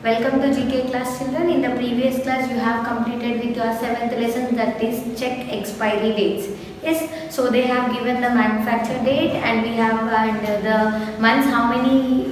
Welcome to GK class children. In the previous class you have completed with your 7th lesson, that is check expiry dates. Yes, so they have given the manufacture date and we have the months, how many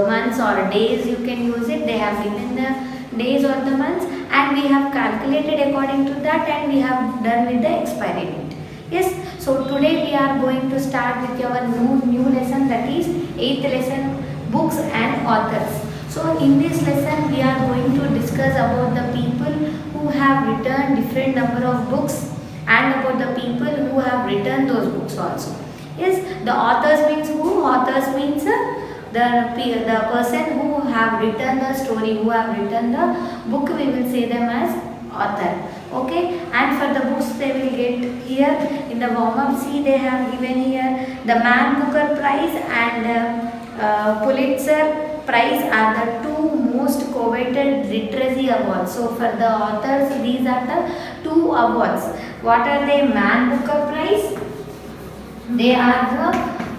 months or days you can use it. They have given the days or the months and we have calculated according to that and we have done with the expiry date. Yes, so today we are going to start with our new lesson, that is 8th lesson, books and authors. So in this lesson we are going to discuss about the people who have written different number of books and about the people who have written those books also. Yes, the authors means who? Authors means the person who have written the story, who have written the book, we will say them as author. Okay, and for the books they will get here in the warm-up. See, they have given here the Man Booker Prize and Pulitzer Prize are the two most coveted literary awards. So for the authors, these are the two awards. What are they? Man Booker Prize. They are the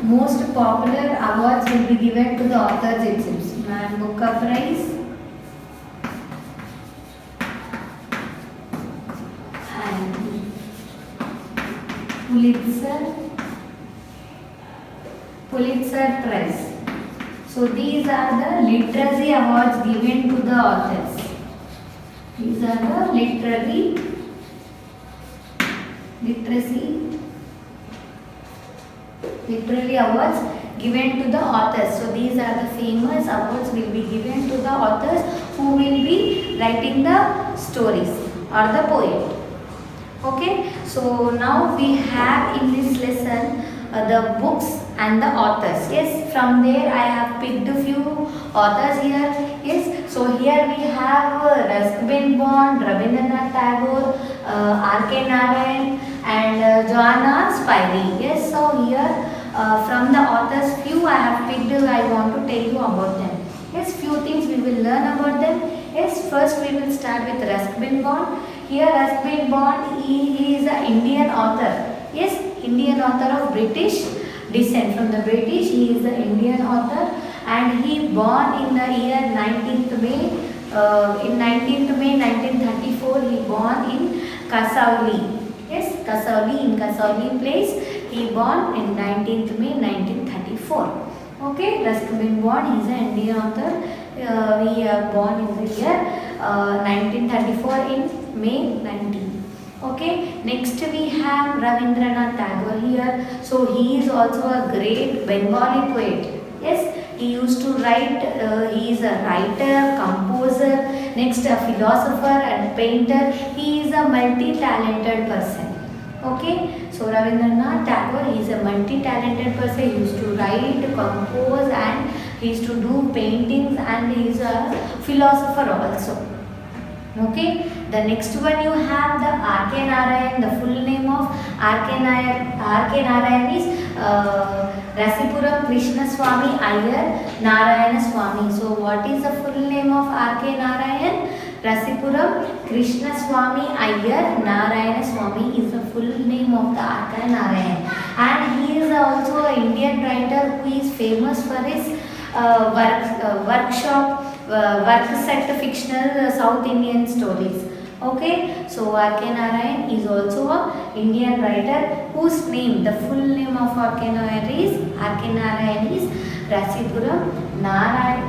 most popular awards will be given to the authors itself. Man Booker Prize and Pulitzer Prize. So these are the literary awards given to the authors. These are the literary awards given to the authors. So these are the famous awards will be given to the authors who will be writing the stories or the poem. Okay, so now we have in this lesson the books and the authors. Yes, from there I have picked a few authors here. Yes, so here we have Ruskin Bond, Rabindranath Tagore, R.K. Narayan and Joanna Spivey. Yes, so here from the authors few I have picked, I want to tell you about them. Yes, few things we will learn about them. Yes, first we will start with Ruskin Bond. Here Ruskin Bond, he is an Indian author. Yes, Indian author of British descent, from the British. He is the Indian author and he born in the year 19th May. In 19th May 1934 he born in Kasauli. Yes, Kasauli, in Kasauli place he born in 19th May 1934. Okay, Ruskin Bond, he is an Indian author. He born in the year 1934 in May 19. Okay, next we have Rabindranath Tagore here. So he is also a great Bengali poet. Yes, he used to write, he is a writer, composer, next a philosopher and painter. He is a multi-talented person. Okay, so Rabindranath Tagore, he is a multi-talented person. He used to write, compose and he used to do paintings and he is a philosopher also. Okay, the next one you have the R.K. Narayan. The full name of R.K. Narayan is Rasipuram Krishnaswamy Iyer Narayana Swamy. So what is the full name of R.K. Narayan? Rasipuram Krishnaswamy Iyer Narayana Swamy is the full name of the R.K. Narayan. And he is also an Indian writer who is famous for his work set fictional South Indian stories. Okay, so R.K. Narayan is also a Indian writer whose name, the full name of R.K. Narayan is Rasipuram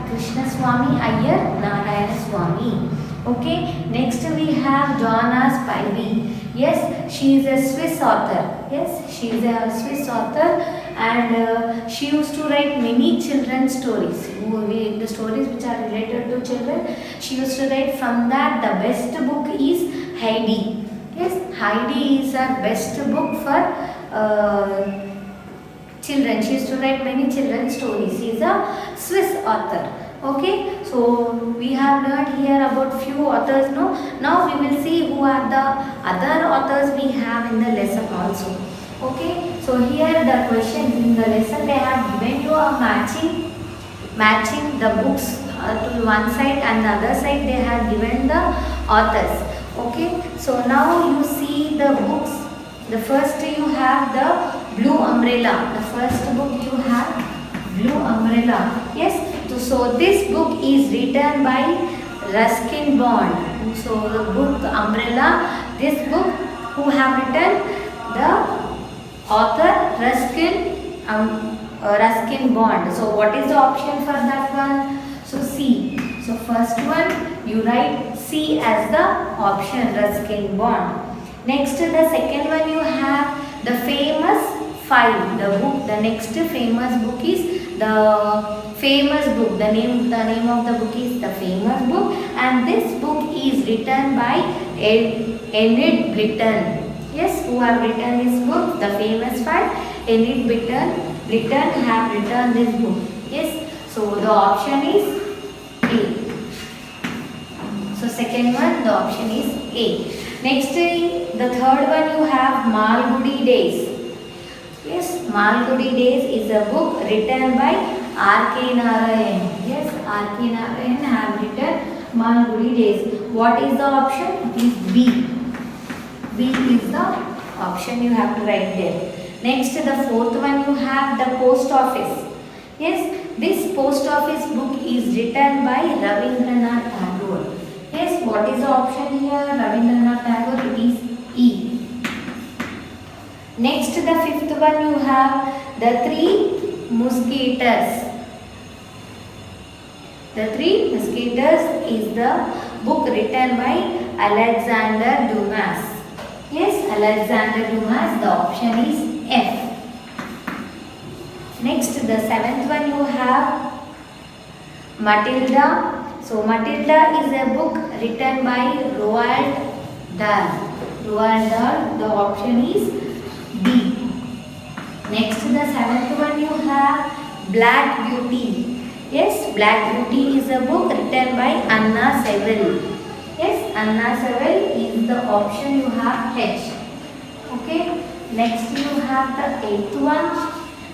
Krishnaswamy Iyer Narayana Swamy. Okay, next we have Joanna Spivey. Yes, she is a Swiss author. Yes, she is a Swiss author and she used to write many children's stories. The stories which are related to children, she used to write. From that, the best book is Heidi. Yes, Heidi is her best book for children. She used to write many children's stories. She is a Swiss author. Okay, so we have learned here about few authors. No, now we will see who are the other authors we have in the lesson also. Okay, so here the questions in the lesson, they have given you a matching the books to one side and the other side they have given the authors. Okay, so now you see the books. The first you have the Blue Umbrella. The first book you have Blue Umbrella. Yes, so this book is written by Ruskin Bond. So the book Umbrella, this book who have written, the author Ruskin Bond. So what is the option for that one? So C. So first one you write C as the option, Ruskin Bond. Next the second one you have the famous five. The book, the next famous book is the famous book. The name of the book is the famous book, and this book is written by Enid Blyton. Yes, who have written this book, the famous five? Enid Blyton have written this book. Yes, so the option is A. So second one, the option is A. Next, the third one you have Malgudi Days. Yes, Malgudi Days is a book written by R.K. Narayan. Yes, R.K. Narayan have written Malgudi Days. What is the option? It is B. B is the option you have to write there. Next, the fourth one you have the Post Office. Yes, this Post Office book is written by Rabindranath Tagore. Yes, what is the option here? Rabindranath Tagore, it is E. Next, the fifth one you have the Three Musketeers. The Three Musketeers is the book written by Alexander Dumas. Yes, Alexander Dumas, the option is F. Next, the seventh one you have Matilda. So Matilda is a book written by Roald Dahl. Roald Dahl, the option is B. Next, the seventh one you have Black Beauty. Yes, Black Beauty is a book written by Anna Sewell. Yes, Anna Sewell is the option you have H. Okay. Next you have the eighth one,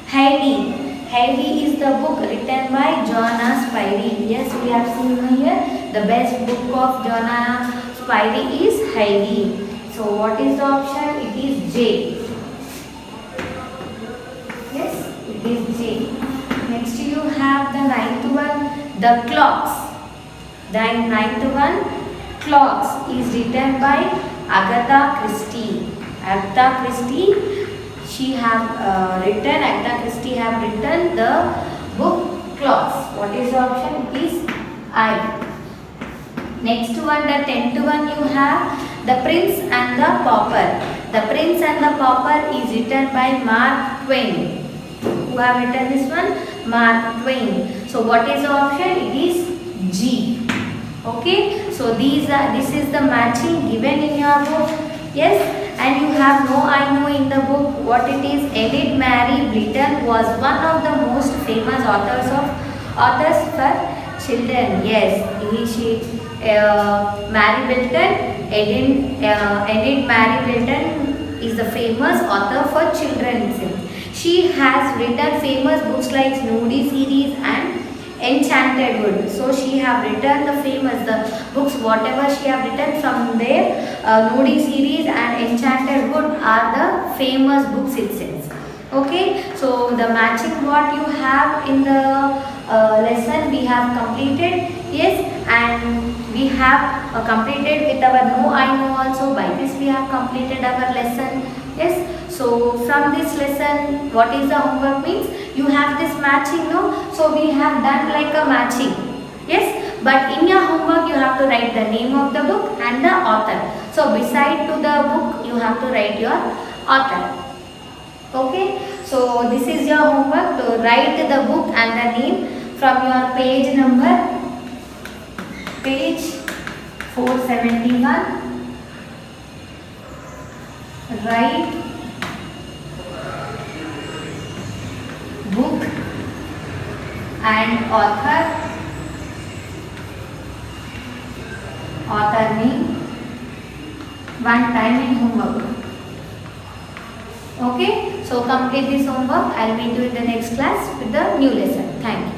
Heidi. Heidi is the book written by Joanna Spyri. Yes, we have seen here the best book of Joanna Spyri is Heidi. So what is the option? It is J. Yes, it is J. Next you have the ninth one, the Clocks. The ninth one, Clocks is written by Agatha Christie. Agatha Christie, Agatha Christie have written the book Clocks. What is the option? It is I. Next one, the 10th one you have the Prince and the Pauper. The Prince and the Pauper is written by Mark Twain. Who have written this one? Mark Twain. So what is the option? It is G. Okay. So this is the matching given in your book. Yes. And you have No I Know in the book. What it is? Enid Mary Blyton was one of the most famous authors for children. Yes. Mary Blyton, Enid Mary Blyton is the famous author for children itself. She has written famous books like Snoody series and Enchanted Wood. So she have written the books whatever she have written from there. Snoody series and Enchanted Wood are the famous books itself. Okay, so the matching what you have in the lesson we have completed. Yes, and we have completed with our No I Know also. By this we have completed our lesson. Yes, so from this lesson what is the homework means? You have this matching, no? So we have done like a matching. Yes, but in your homework you have to write the name of the book and the author. So beside to the book you have to write your author. Okay, so this is your homework to write the book and the name from your page number, page 471. Write book and author name one time in homework. Okay, so complete this homework. I will meet you in the next class with the new lesson. Thank you.